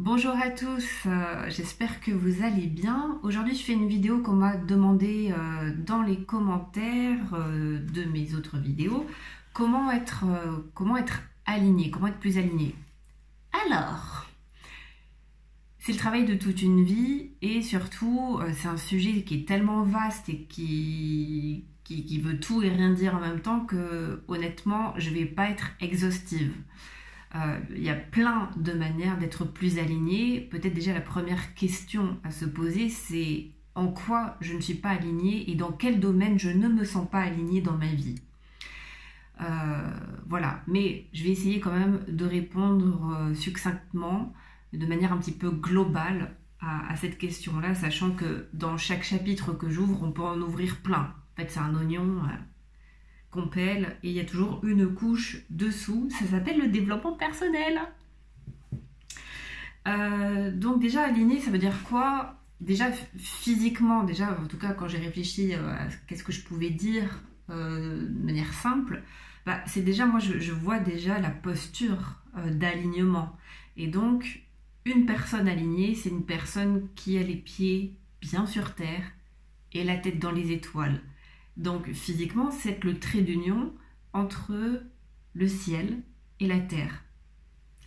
Bonjour à tous, j'espère que vous allez bien. Aujourd'hui je fais une vidéo qu'on m'a demandé dans les commentaires de mes autres vidéos. Comment être aligné, comment être plus aligné. Alors, c'est le travail de toute une vie et surtout c'est un sujet qui est tellement vaste et qui veut tout et rien dire en même temps que honnêtement je vais pas être exhaustive. Il y a plein de manières d'être plus aligné. Peut-être déjà la première question à se poser, c'est en quoi je ne suis pas alignée et dans quel domaine je ne me sens pas alignée dans ma vie. Voilà, mais je vais essayer quand même de répondre succinctement, de manière un petit peu globale à cette question-là, sachant que dans chaque chapitre que j'ouvre, on peut en ouvrir plein. En fait, c'est un oignon qu'on pèle et il y a toujours une couche dessous. Ça s'appelle le développement personnel. Donc déjà aligné, ça veut dire quoi? Déjà physiquement, déjà en tout cas quand j'ai réfléchi à qu'est-ce que je pouvais dire de manière simple, c'est déjà moi je vois déjà la posture d'alignement. Et donc une personne alignée, c'est une personne qui a les pieds bien sur terre et la tête dans les étoiles. Donc physiquement, c'est le trait d'union entre le ciel et la terre.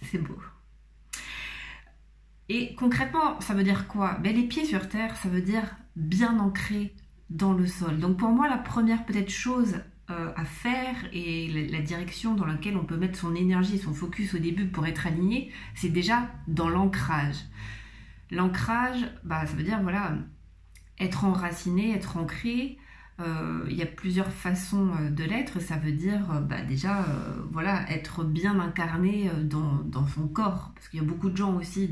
C'est beau. Et concrètement, ça veut dire quoi? Les pieds sur terre, ça veut dire bien ancré dans le sol. Donc pour moi, la première peut-être chose à faire et la direction dans laquelle on peut mettre son énergie, son focus au début pour être aligné, c'est déjà dans l'ancrage. L'ancrage, ça veut dire voilà, être enraciné, être ancré. Il y a plusieurs façons de l'être. Ça veut dire déjà voilà, être bien incarné dans son corps, parce qu'il y a beaucoup de gens aussi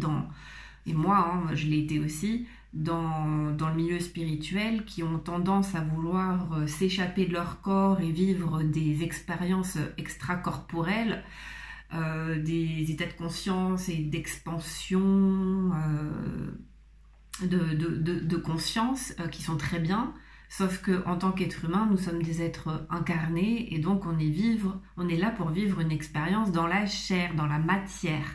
et moi je l'ai été aussi dans le milieu spirituel qui ont tendance à vouloir s'échapper de leur corps et vivre des expériences extracorporelles, des états de conscience et d'expansion de conscience qui sont très bien. Sauf qu'en tant qu'être humain, nous sommes des êtres incarnés et donc on est là pour vivre une expérience dans la chair, dans la matière.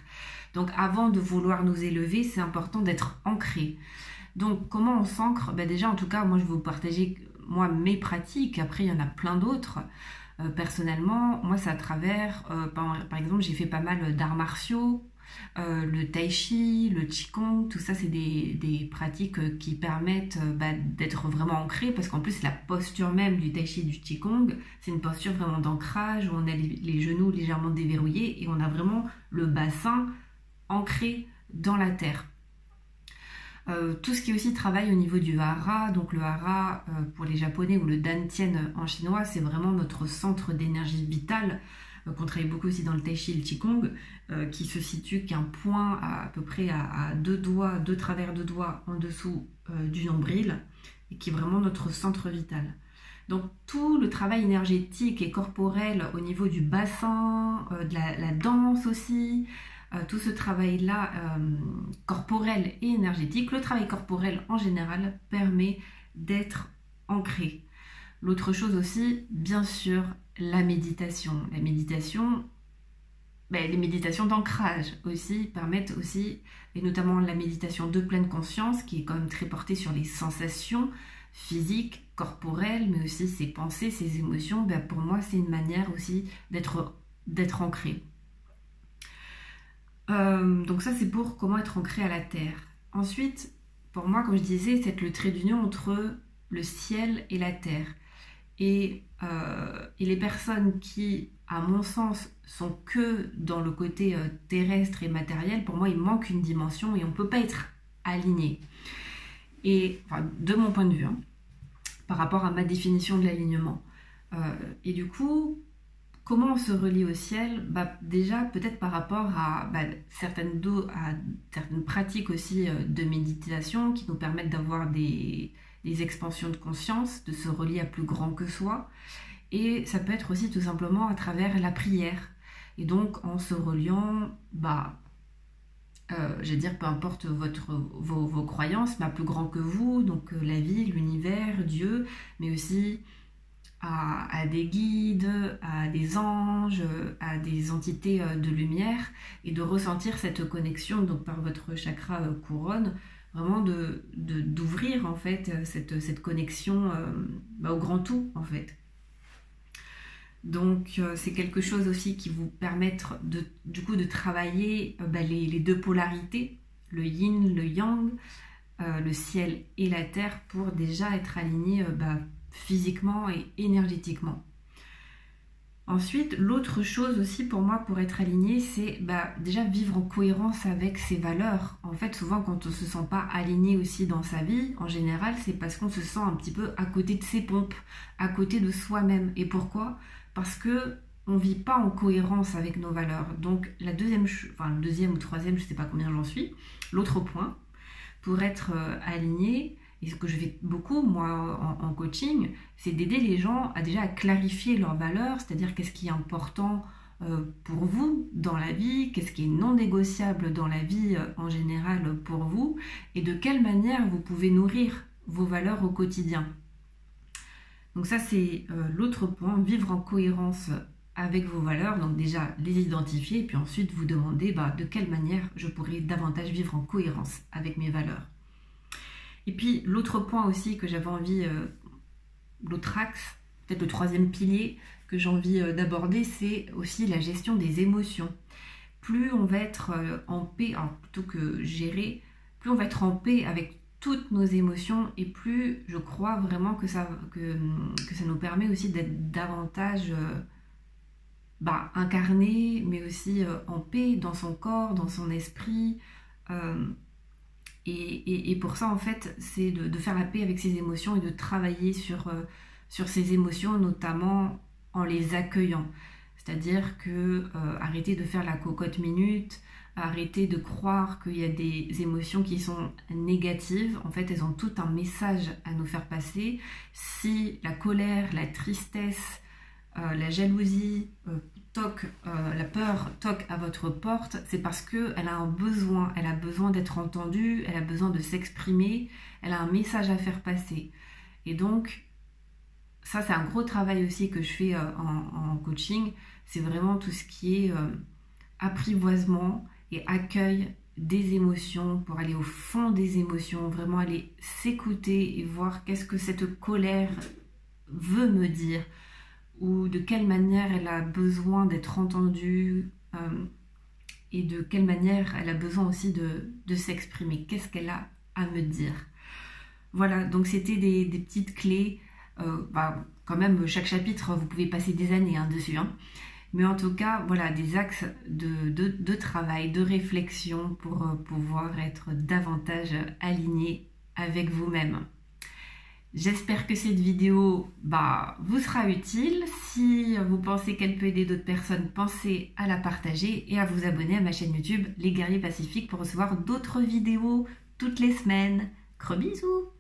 Donc avant de vouloir nous élever, c'est important d'être ancré. Donc comment on s'ancre? Déjà en tout cas, moi je vais vous partager mes pratiques. Après il y en a plein d'autres. Personnellement, moi c'est à travers, par exemple j'ai fait pas mal d'arts martiaux. Le tai chi, le qigong, tout ça c'est des pratiques qui permettent d'être vraiment ancré, parce qu'en plus la posture même du tai chi et du qigong, c'est une posture vraiment d'ancrage où on a les genoux légèrement déverrouillés et on a vraiment le bassin ancré dans la terre. Tout ce qui est aussi travail au niveau du hara, donc le hara pour les japonais ou le dantian en chinois, c'est vraiment notre centre d'énergie vitale, qu'on travaille beaucoup aussi dans le tai chi et le qigong, qui se situe qu'un point à peu près à deux travers de doigts en dessous du nombril, et qui est vraiment notre centre vital. Donc tout le travail énergétique et corporel au niveau du bassin, de la danse aussi, tout ce travail-là corporel et énergétique, le travail corporel en général permet d'être ancré. L'autre chose aussi, bien sûr, la méditation. La méditation, les méditations d'ancrage aussi permettent aussi, et notamment la méditation de pleine conscience, qui est quand même très portée sur les sensations physiques, corporelles, mais aussi ses pensées, ses émotions. Pour moi, c'est une manière aussi d'être ancré. Donc ça, c'est pour comment être ancré à la terre. Ensuite, pour moi, comme je disais, c'est le trait d'union entre le ciel et la terre. Et les personnes qui, à mon sens, sont que dans le côté terrestre et matériel, pour moi, il manque une dimension et on ne peut pas être aligné. Et de mon point de vue, par rapport à ma définition de l'alignement. Et du coup, comment on se relie au ciel? Déjà, peut-être par rapport à certaines pratiques aussi de méditation qui nous permettent d'avoir des expansions de conscience, de se relier à plus grand que soi. Et ça peut être aussi tout simplement à travers la prière. Et donc en se reliant, je veux dire, peu importe vos croyances, mais à plus grand que vous, donc la vie, l'univers, Dieu, mais aussi à des guides, à des anges, à des entités de lumière, et de ressentir cette connexion donc par votre chakra couronne, vraiment d'ouvrir en fait cette connexion au grand tout en fait. Donc c'est quelque chose aussi qui vous permettre du coup de travailler les deux polarités, le yin, le yang, le ciel et la terre, pour déjà être aligné physiquement et énergétiquement. Ensuite, l'autre chose aussi pour moi pour être aligné, c'est déjà vivre en cohérence avec ses valeurs. En fait, souvent quand on ne se sent pas aligné aussi dans sa vie, en général, c'est parce qu'on se sent un petit peu à côté de ses pompes, à côté de soi-même. Et pourquoi ? Parce que on ne vit pas en cohérence avec nos valeurs. Donc le deuxième ou troisième, je ne sais pas combien j'en suis, l'autre point, pour être aligné, et ce que je fais beaucoup moi en coaching, c'est d'aider les gens à clarifier leurs valeurs, c'est-à-dire qu'est-ce qui est important pour vous dans la vie, qu'est-ce qui est non négociable dans la vie en général pour vous, et de quelle manière vous pouvez nourrir vos valeurs au quotidien. Donc ça c'est l'autre point, vivre en cohérence avec vos valeurs, donc déjà les identifier, et puis ensuite vous demander de quelle manière je pourrais davantage vivre en cohérence avec mes valeurs. Et puis l'autre point aussi que j'avais envie, l'autre axe, peut-être le troisième pilier que j'ai envie d'aborder, c'est aussi la gestion des émotions. Plus on va être en paix, alors plutôt que gérer, plus on va être en paix avec toutes nos émotions, et plus je crois vraiment que ça nous permet aussi d'être davantage incarné, mais aussi en paix dans son corps, dans son esprit. Et pour ça, en fait, c'est de faire la paix avec ses émotions et de travailler sur ces émotions, notamment en les accueillant. C'est-à-dire que arrêter de faire la cocotte minute, arrêter de croire qu'il y a des émotions qui sont négatives. En fait, elles ont tout un message à nous faire passer. Si la colère, la tristesse, la jalousie, la peur toque à votre porte, c'est parce qu'elle a un besoin, elle a besoin d'être entendue, elle a besoin de s'exprimer, elle a un message à faire passer. Et donc, ça c'est un gros travail aussi que je fais en coaching, c'est vraiment tout ce qui est apprivoisement et accueil des émotions, pour aller au fond des émotions, vraiment aller s'écouter et voir qu'est-ce que cette colère veut me dire, ou de quelle manière elle a besoin d'être entendue, et de quelle manière elle a besoin aussi de s'exprimer, qu'est-ce qu'elle a à me dire. Voilà, donc c'était des petites clés, quand même chaque chapitre vous pouvez passer des années dessus, mais en tout cas voilà, des axes de travail, de réflexion pour pouvoir être davantage aligné avec vous-même. J'espère que cette vidéo vous sera utile. Si vous pensez qu'elle peut aider d'autres personnes, pensez à la partager et à vous abonner à ma chaîne YouTube Les Guerriers Pacifiques pour recevoir d'autres vidéos toutes les semaines. Gros bisous!